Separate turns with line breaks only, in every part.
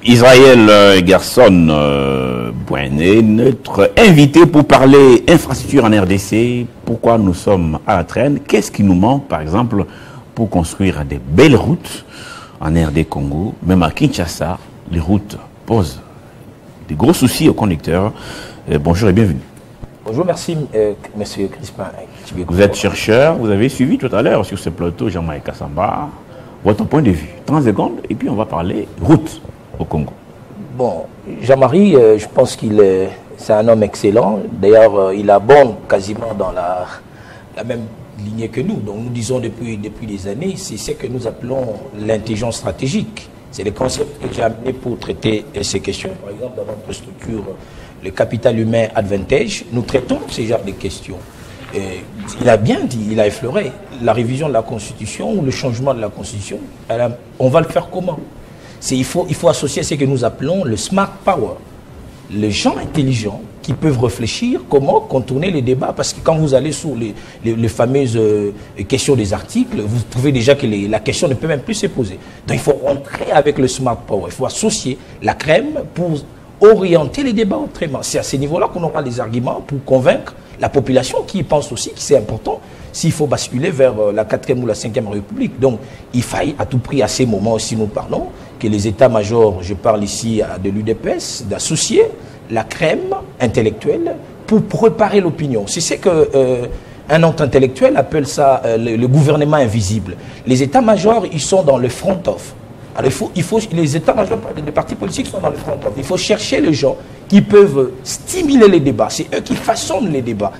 Israël Gerson Bouané, notre invité pour parler infrastructure en RDC, pourquoi nous sommes à la traîne, qu'est-ce qui nous manque par exemple pour construire des belles routes en RD Congo, même à Kinshasa, les routes posent des gros soucis aux conducteurs. Bonjour et bienvenue.
Bonjour, merci monsieur Crispin.
Vous êtes chercheur, vous avez suivi tout à l'heure sur ce plateau Jean-Marie Kassamba, votre point de vue, 30 secondes, et puis on va parler route au Congo.
Bon, Jean-Marie, je pense c'est un homme excellent. D'ailleurs, il abonde quasiment dans la même lignée que nous. Donc nous disons depuis des années, c'est ce que nous appelons l'intelligence stratégique. C'est les concepts que j'ai amenés pour traiter ces questions. Par exemple, dans notre structure, le capital humain advantage, nous traitons ce genre de questions. Et il a bien dit, il a effleuré la révision de la Constitution ou le changement de la Constitution. On va le faire comment? Il faut associer ce que nous appelons le smart power. Les gens intelligents qui peuvent réfléchir comment contourner les débats. Parce que quand vous allez sur les fameuses questions des articles, vous trouvez déjà que la question ne peut même plus se poser. Donc il faut rentrer avec le smart power. Il faut associer la crème pour orienter les débats autrement. C'est à ce niveau-là qu'on aura les arguments pour convaincre la population qui pense aussi que c'est important s'il faut basculer vers la 4e ou la 5e République. Donc il faille à tout prix à ces moments aussi nous parlons que les états-majors, je parle ici de l'UDPS, d'associer la crème intellectuelle pour préparer l'opinion. C'est ce qu'un autre intellectuel appelle ça le gouvernement invisible. Les états-majors, ils sont dans le front-off. Alors les états-majors des partis politiques sont dans le front-off. Il faut chercher les gens qui peuvent stimuler les débats. C'est eux qui façonnent les débats.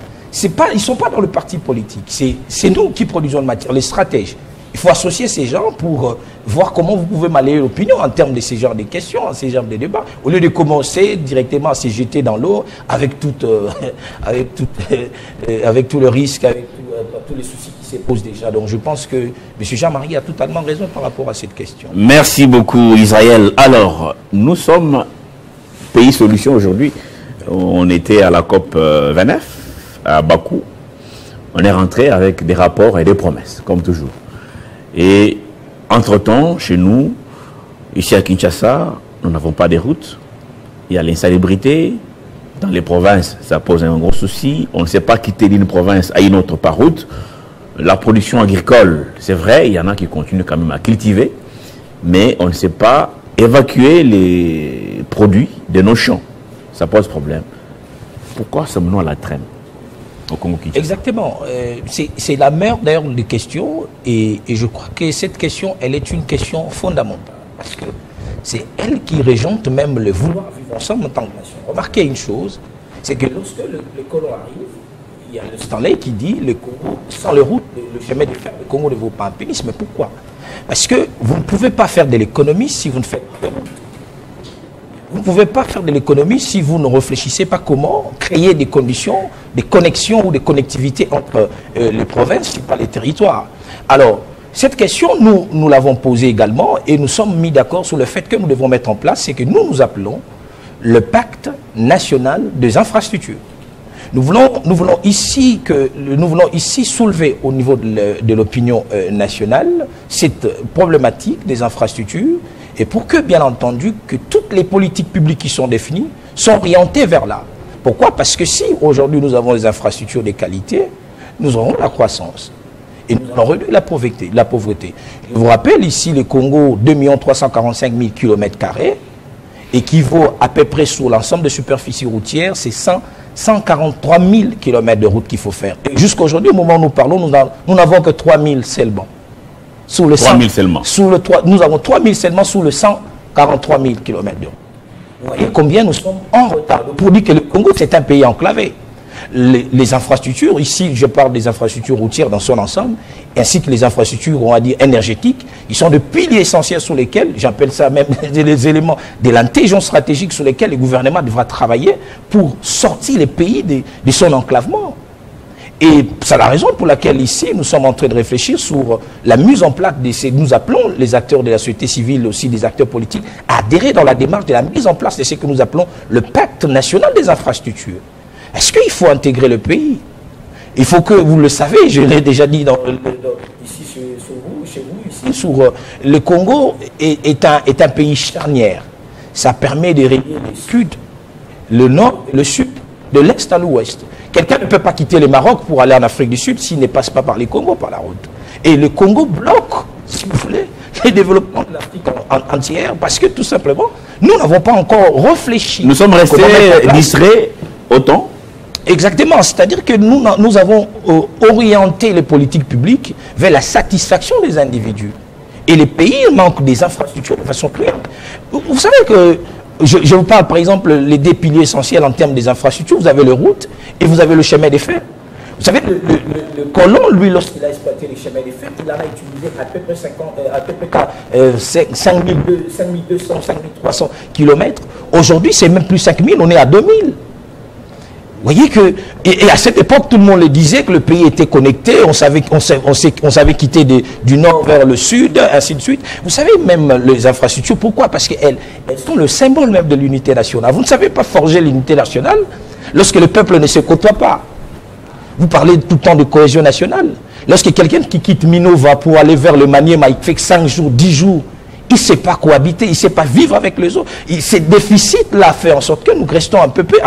Ils ne sont pas dans le parti politique. C'est nous qui produisons la matière, les stratèges. Il faut associer ces gens pour voir comment vous pouvez malayer l'opinion en termes de ces genres de questions, en ces genres de débats, au lieu de commencer directement à se jeter dans l'eau avec tout le risque, avec tous les soucis qui se posent déjà. Donc je pense que M. Jean-Marie a totalement raison par rapport à cette question.
Merci beaucoup Israël. Alors, nous sommes pays solution aujourd'hui. On était à la COP 29 à Bakou. On est rentré avec des rapports et des promesses, comme toujours. Et entre-temps, chez nous, ici à Kinshasa, nous n'avons pas de routes. Il y a l'insalubrité. Dans les provinces, ça pose un gros souci. On ne sait pas quitter d'une province à une autre par route. La production agricole, c'est vrai, il y en a qui continuent quand même à cultiver, mais on ne sait pas évacuer les produits de nos champs. Ça pose problème. Pourquoi sommes-nous à la traîne au Congo-Kinshasa? Exactement.
C'est la meilleure d'ailleurs des questions et je crois que cette question, elle est une question fondamentale parce que c'est elle qui régente même le vouloir vivre ensemble en tant que nation. Remarquez une chose, c'est que lorsque le colon arrive, il y a le Stanley qui dit le Congo, sans les routes, le chemin de fer, le Congo ne vaut pas un pays. Mais pourquoi? Parce que vous ne pouvez pas faire de l'économie si vous ne faites pas de routes. Vous ne pouvez pas faire de l'économie si vous ne réfléchissez pas comment créer des conditions, des connexions ou des connectivités entre les provinces et pas les territoires. Alors, cette question, nous l'avons posée également et nous sommes mis d'accord sur le fait que nous devons mettre en place ce que nous appelons le pacte national des infrastructures. Nous voulons ici soulever au niveau de l'opinion nationale cette problématique des infrastructures et pour que, bien entendu, que toutes les politiques publiques qui sont définies sont orientées vers là. Pourquoi? Parce que si aujourd'hui nous avons des infrastructures de qualité, nous aurons la croissance. Et nous allons réduire la pauvreté. Je vous rappelle ici le Congo, 2 345 000 km² équivaut à peu près sur l'ensemble des superficies routières, c'est 143 000 km de route qu'il faut faire. Et jusqu'à aujourd'hui, au moment où nous parlons, nous n'avons que 3 000 seulement.
3 000 seulement.
Nous avons 3 000 seulement sous le 143 000 km de route. Vous voyez combien nous sommes en retard. Pour dire que le Congo, c'est un pays enclavé. Les infrastructures, ici je parle des infrastructures routières dans son ensemble, ainsi que les infrastructures, on va dire, énergétiques, ils sont des piliers essentiels sur lesquels, j'appelle ça même des éléments de l'intelligence stratégique sur lesquels le gouvernement devra travailler pour sortir les pays de son enclavement. Et c'est la raison pour laquelle ici nous sommes en train de réfléchir sur la mise en place de ces, nous appelons les acteurs de la société civile, aussi des acteurs politiques, à adhérer dans la démarche de la mise en place de ce que nous appelons le pacte national des infrastructures. Est-ce qu'il faut intégrer le pays? Il faut que, vous le savez, je l'ai déjà dit ici sur vous, chez vous, ici, le Congo est un pays charnière. ça permet de relier le sud, le nord, le sud, de l'est à l'ouest. Quelqu'un ne peut pas quitter le Maroc pour aller en Afrique du Sud s'il ne passe pas par les Congo, par la route. Et le Congo bloque, si vous voulez, le développement de l'Afrique entière, parce que tout simplement, nous n'avons pas encore réfléchi.
Nous sommes restés distraits autant.
Exactement, c'est-à-dire que nous avons orienté les politiques publiques vers la satisfaction des individus. Et les pays manquent des infrastructures de façon claire. Vous savez que, je vous parle par exemple, les deux piliers essentiels en termes des infrastructures, vous avez les routes et vous avez le chemin des fer. Vous savez, le colon, lui, lorsqu'il a exploité les chemins des fer, il en a utilisé à peu près 5200, 5300 km. Aujourd'hui, c'est même plus 5000, on est à 2000. Vous voyez que, et à cette époque, tout le monde le disait que le pays était connecté, on savait quitter du nord vers le sud, ainsi de suite. Vous savez, même les infrastructures, pourquoi? Parce qu'elles sont le symbole même de l'unité nationale. Vous ne savez pas forger l'unité nationale lorsque le peuple ne se côtoie pas. Vous parlez tout le temps de cohésion nationale. Lorsque quelqu'un qui quitte Minova pour aller vers le Maniema, il fait 5 jours, 10 jours, il ne sait pas cohabiter, il ne sait pas vivre avec les autres. Ces déficits-là fait en sorte que nous restons à peu près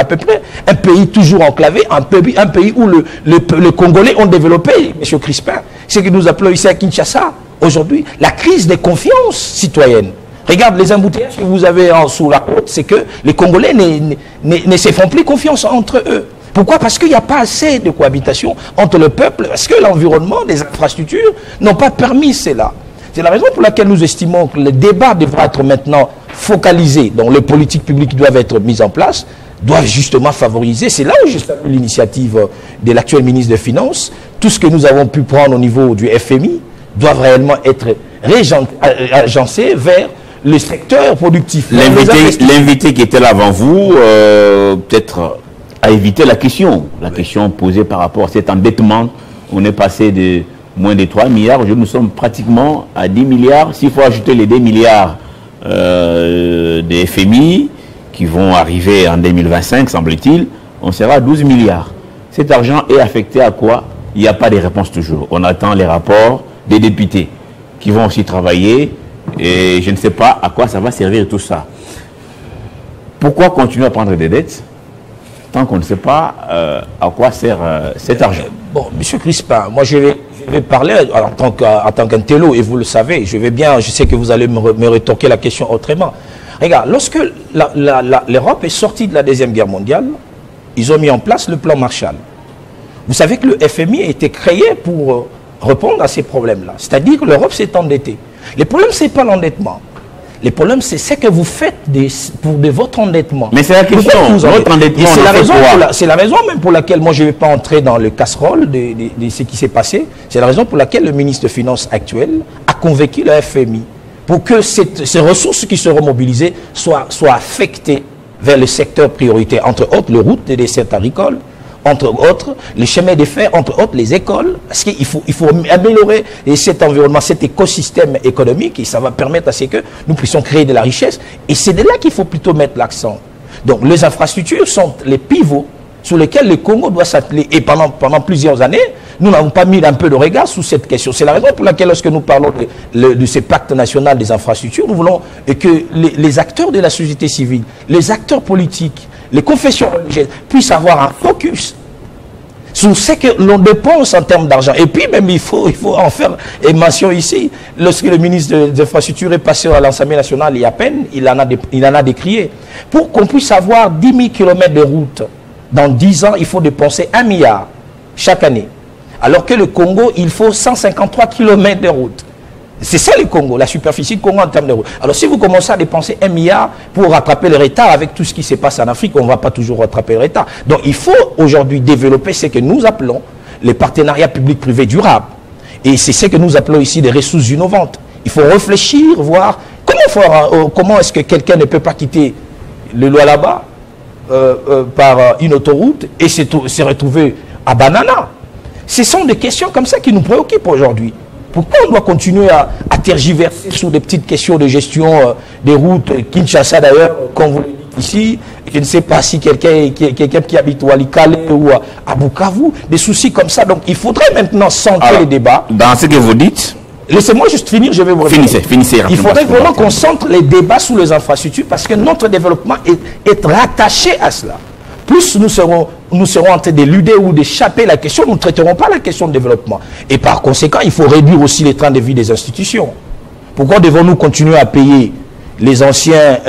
un pays toujours enclavé, un pays où les Congolais ont développé, M. Crispin, ce que nous appelons ici à Kinshasa, aujourd'hui, la crise des confiances citoyennes. Regarde les embouteillages que vous avez sous la côte, c'est que les Congolais ne se font plus confiance entre eux. Pourquoi? Parce qu'il n'y a pas assez de cohabitation entre le peuple, parce que l'environnement, les infrastructures n'ont pas permis cela. C'est la raison pour laquelle nous estimons que le débat devra être maintenant focalisé, donc les politiques publiques doivent être mises en place, doivent justement favoriser. C'est là où je salue l'initiative de l'actuel ministre des Finances. Tout ce que nous avons pu prendre au niveau du FMI doivent réellement être agencés vers le secteur productif.
L'invité qui était là avant vous, peut-être a évité la question posée par rapport à cet endettement. On est passé de moins de 3 milliards, aujourd'hui nous sommes pratiquement à 10 milliards. S'il faut ajouter les 2 milliards des FMI qui vont arriver en 2025, semble-t-il, on sera à 12 milliards. Cet argent est affecté à quoi? Il n'y a pas de réponse toujours. On attend les rapports des députés qui vont aussi travailler et je ne sais pas à quoi ça va servir tout ça. Pourquoi continuer à prendre des dettes tant qu'on ne sait pas à quoi sert cet argent?
Bon, M. Crispin, moi je vais parler en tant qu'intello, et vous le savez, je sais que vous allez me rétorquer la question autrement. Regarde, lorsque l'Europe est sortie de la Deuxième Guerre mondiale, ils ont mis en place le plan Marshall. Vous savez que le FMI a été créé pour répondre à ces problèmes-là. C'est-à-dire que l'Europe s'est endettée. Le problème, ce n'est pas l'endettement. Le problème, c'est ce que vous faites de votre endettement.
Mais c'est la question, votre endettement,
c'est la raison même pour laquelle, moi je ne vais pas entrer dans le casserole de ce qui s'est passé. C'est la raison pour laquelle le ministre des Finances actuel a convaincu le FMI pour que ces ressources qui seront mobilisées soient affectées vers le secteur prioritaire, entre autres les routes et les desserts agricoles, entre autres les chemins de fer, entre autres les écoles, parce qu'il faut améliorer cet environnement, cet écosystème économique, et ça va permettre à ce que nous puissions créer de la richesse, et c'est de là qu'il faut plutôt mettre l'accent. Donc les infrastructures sont les pivots sur lesquels le Congo doit s'atteler, et pendant plusieurs années, nous n'avons pas mis un peu de regard sur cette question. C'est la raison pour laquelle lorsque nous parlons de ce pacte national des infrastructures, nous voulons que les acteurs de la société civile, les acteurs politiques, les confessions religieuses puissent avoir un focus sur ce que l'on dépense en termes d'argent. Et puis même, il faut en faire une mention ici. Lorsque le ministre des Infrastructures est passé à l'Assemblée nationale il y a à peine, il en a décrié. Pour qu'on puisse avoir 10 000 km de route, dans 10 ans, il faut dépenser 1 milliard chaque année. Alors que le Congo, il faut 153 km de route. C'est ça le Congo, la superficie du Congo en termes de route. Alors si vous commencez à dépenser 1 milliard pour rattraper le retard avec tout ce qui se passe en Afrique, on ne va pas toujours rattraper le retard. Donc il faut aujourd'hui développer ce que nous appelons les partenariats publics-privés durables. Et c'est ce que nous appelons ici des ressources innovantes. Il faut réfléchir, voir comment est-ce que quelqu'un ne peut pas quitter le Lualaba par une autoroute et se retrouver à Banana. Ce sont des questions comme ça qui nous préoccupent aujourd'hui. Pourquoi on doit continuer à tergiverser sur des petites questions de gestion des routes, Kinshasa d'ailleurs, comme vous le dites ici, je ne sais pas si quelqu'un qui habite à Walikale ou à Bukavu, des soucis comme ça. Donc il faudrait maintenant centrer les débats.
Dans ce que vous dites,
Laissez-moi juste finir, je vais vous répondre.
Finissez.
Il faudrait vraiment qu'on centre les débats sur les infrastructures parce que notre développement est rattaché à cela. Plus nous serons en train d'éluder ou d'échapper la question, nous ne traiterons pas la question de développement. Et par conséquent, il faut réduire aussi les trains de vie des institutions. Pourquoi devons-nous continuer à payer les anciens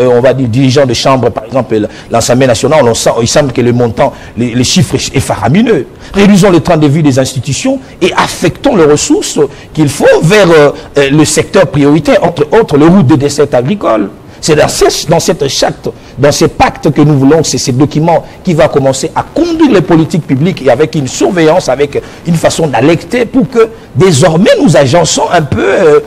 on va dire, dirigeants de chambre, par exemple, l'Assemblée nationale, il semble que le montant, les chiffres est faramineux. Réduisons le train de vie des institutions et affectons les ressources qu'il faut vers le secteur prioritaire, entre autres le route de dessert agricole. C'est dans cette charte, dans ces pactes que nous voulons, c'est ces documents qui va commencer à conduire les politiques publiques et avec une surveillance, avec une façon d'alecter pour que désormais nous agençons un peu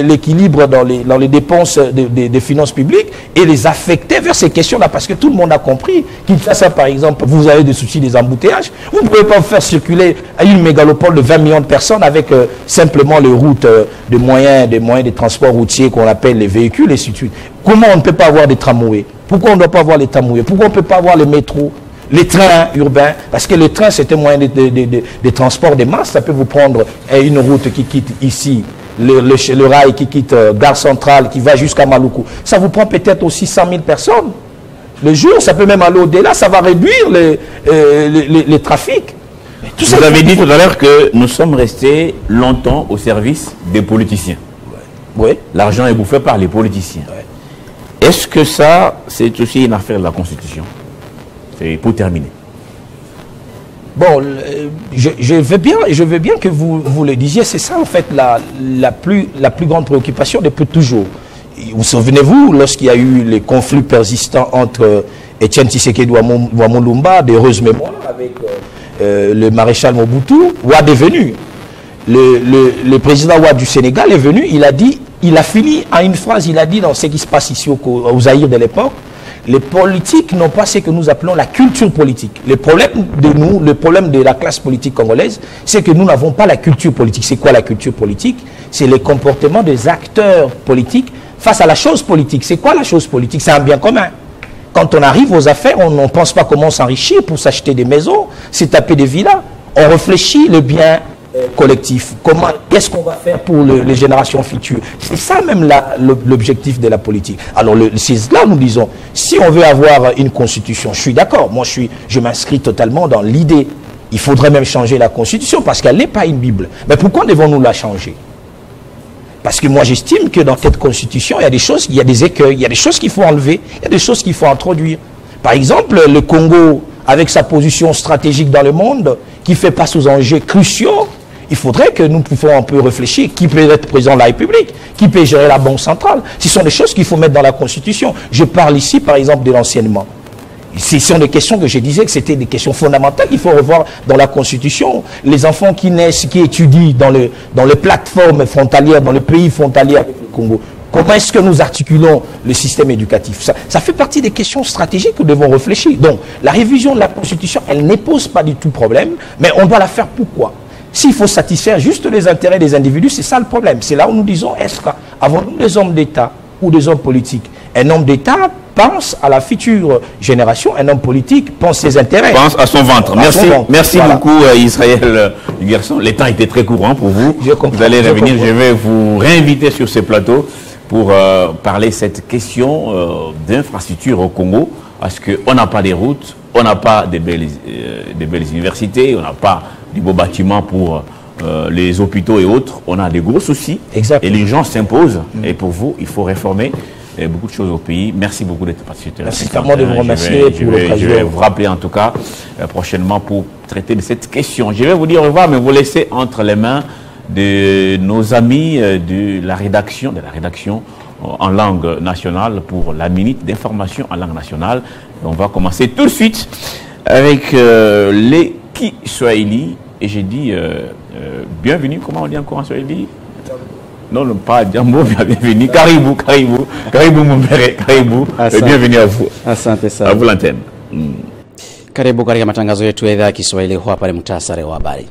l'équilibre dans les dépenses des finances publiques et les affecter vers ces questions-là parce que tout le monde a compris qu'il fait ça, par exemple, vous avez des soucis des embouteillages, vous ne pouvez pas faire circuler à une mégalopole de 20 millions de personnes avec simplement les routes de moyens de transport routier qu'on appelle les véhicules et ainsi de suite. Comment on ne peut pas avoir des tramways? Pourquoi on ne doit pas avoir les tramways? Pourquoi on ne peut pas avoir les métros, les trains urbains? Parce que le train, c'est un moyen de transport de masse. Ça peut vous prendre une route qui quitte ici, le rail qui quitte Gare Centrale, qui va jusqu'à Maluku. Ça vous prend peut-être aussi 100 000 personnes. Le jour, ça peut même aller au-delà. Ça va réduire les trafics.
Vous avez dit tout à l'heure que nous sommes restés longtemps au service des politiciens.
Oui.
L'argent est bouffé par les politiciens. Ouais. Est-ce que ça, c'est aussi une affaire de la Constitution? C'est pour terminer.
Bon, je veux bien que vous le disiez. C'est ça, en fait, la plus grande préoccupation depuis toujours. Vous souvenez-vous, lorsqu'il y a eu les conflits persistants entre Etienne Tshisekedi Wamulumba, d'heureuse mémoire, avec le maréchal Mobutu, Wade est venu. Le président Wade du Sénégal est venu, il a fini à une phrase, il a dit dans ce qui se passe ici au Zaïre de l'époque, les politiques n'ont pas ce que nous appelons la culture politique. Le problème de la classe politique congolaise, c'est que nous n'avons pas la culture politique. C'est quoi la culture politique? C'est les comportements des acteurs politiques face à la chose politique. C'est quoi la chose politique? C'est un bien commun. Quand on arrive aux affaires, on ne pense pas comment s'enrichir pour s'acheter des maisons, se taper des villas. On réfléchit le bien collectif. Qu'est-ce qu'on va faire pour les générations futures? C'est ça même l'objectif de la politique. Alors c'est là nous disons, si on veut avoir une constitution, je suis d'accord, moi je m'inscris totalement dans l'idée. Il faudrait même changer la constitution parce qu'elle n'est pas une Bible. Mais pourquoi devons-nous la changer? Parce que moi j'estime que dans cette constitution, il y a des choses, il y a des écueils, il y a des choses qu'il faut enlever, il y a des choses qu'il faut introduire. Par exemple, le Congo, avec sa position stratégique dans le monde, qui fait face aux enjeux cruciaux, il faudrait que nous puissions un peu réfléchir qui peut être président de la République, qui peut gérer la Banque centrale. Ce sont des choses qu'il faut mettre dans la Constitution. Je parle ici, par exemple, de l'enseignement. Ce sont des questions que je disais que c'était des questions fondamentales qu'il faut revoir dans la Constitution. Les enfants qui naissent, qui étudient dans les plateformes frontalières, dans les pays frontaliers avec le Congo, comment est-ce que nous articulons le système éducatif? Ça fait partie des questions stratégiques que nous devons réfléchir. Donc, la révision de la Constitution, elle ne pose pas du tout problème, mais on doit la faire pourquoi? S'il faut satisfaire juste les intérêts des individus, c'est ça le problème. C'est là où nous disons, est-ce qu'avons-nous des hommes d'État ou des hommes politiques? Un homme d'État pense à la future génération, un homme politique pense ses intérêts.
Pense à son ventre. Merci voilà. Beaucoup Israël Garçon. Le temps était très courant pour vous. Vous allez revenir, je vais vous réinviter sur ce plateau pour parler de cette question d'infrastructure au Congo, parce qu'on n'a pas des routes, on n'a pas de belles universités, on n'a pas des beaux bâtiments pour les hôpitaux et autres. On a des gros soucis. Exactement. Et les gens s'imposent. Et pour vous, il faut réformer beaucoup de choses au pays. Merci beaucoup d'être participé.
Merci vraiment de vous remercier pour l'occasion.
Je vais vous rappeler en tout cas prochainement pour traiter de cette question. Je vais vous dire au revoir, mais vous laisser entre les mains de nos amis de la rédaction en langue nationale pour la minute d'information en langue nationale. On va commencer tout de suite avec les Kiswahili. Et j'ai dit bienvenue, comment on dit encore en Swahili? Non, pas Jambo, bienvenue. Karibu, mon père, karibu. Bienvenue à vous.
Asante sana.
À vous l'antenne.
Karibu katika matangazo yetu ya idhaa ya Kiswahili. Hapa ni muhtasari wa habari.